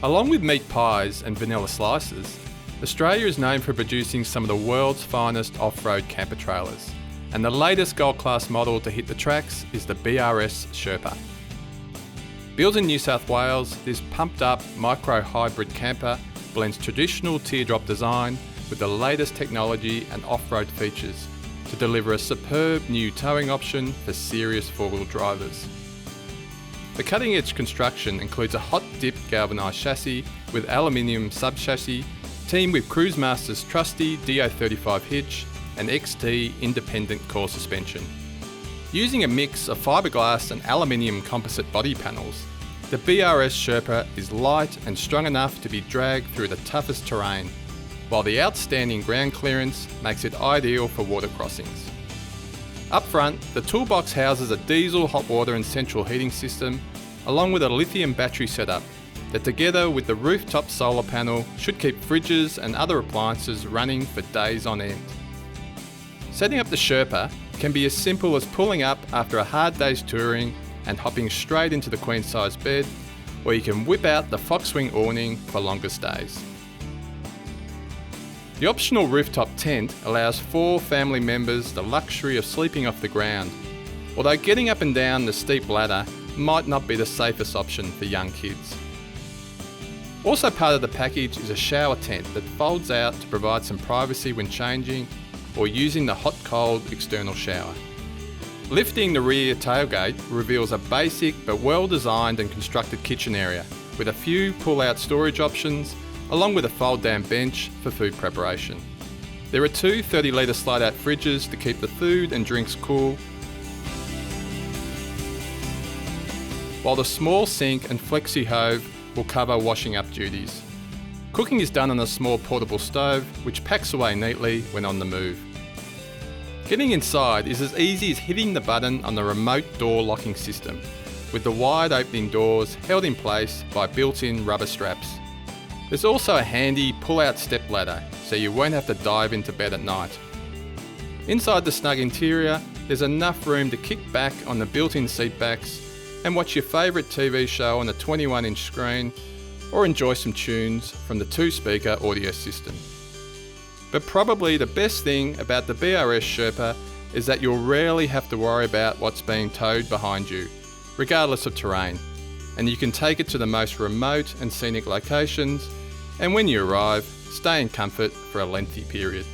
Along with meat pies and vanilla slices, Australia is known for producing some of the world's finest off-road camper trailers, and the latest gold-class model to hit the tracks is the BRS Sherpa. Built in New South Wales, this pumped-up micro-hybrid camper blends traditional teardrop design with the latest technology and off-road features to deliver a superb new towing option for serious four-wheel drivers. The cutting-edge construction includes a hot-dip galvanised chassis with aluminium sub-chassis, teamed with Cruisemaster's trusty DO35 hitch and XT independent core suspension. Using a mix of fiberglass and aluminium composite body panels, the BRS Sherpa is light and strong enough to be dragged through the toughest terrain, while the outstanding ground clearance makes it ideal for water crossings. Up front, the toolbox houses a diesel hot water and central heating system, along with a lithium battery setup that, together with the rooftop solar panel, should keep fridges and other appliances running for days on end. Setting up the Sherpa can be as simple as pulling up after a hard day's touring and hopping straight into the queen-size bed, or you can whip out the Foxwing awning for longer stays. The optional rooftop tent allows 4 family members the luxury of sleeping off the ground, although getting up and down the steep ladder might not be the safest option for young kids. Also part of the package is a shower tent that folds out to provide some privacy when changing or using the hot-cold external shower. Lifting the rear tailgate reveals a basic but well-designed and constructed kitchen area with a few pull-out storage options, along with a fold-down bench for food preparation. There are 2 30-litre slide-out fridges to keep the food and drinks cool, while the small sink and flexi hove will cover washing up duties. Cooking is done on a small portable stove, which packs away neatly when on the move. Getting inside is as easy as hitting the button on the remote door locking system, with the wide opening doors held in place by built-in rubber straps. There's also a handy pull-out step ladder, so you won't have to dive into bed at night. Inside the snug interior, there's enough room to kick back on the built-in seat backs and watch your favourite TV show on the 21-inch screen, or enjoy some tunes from the 2-speaker audio system. But probably the best thing about the BRS Sherpa is that you'll rarely have to worry about what's being towed behind you, regardless of terrain, and you can take it to the most remote and scenic locations, and when you arrive, stay in comfort for a lengthy period.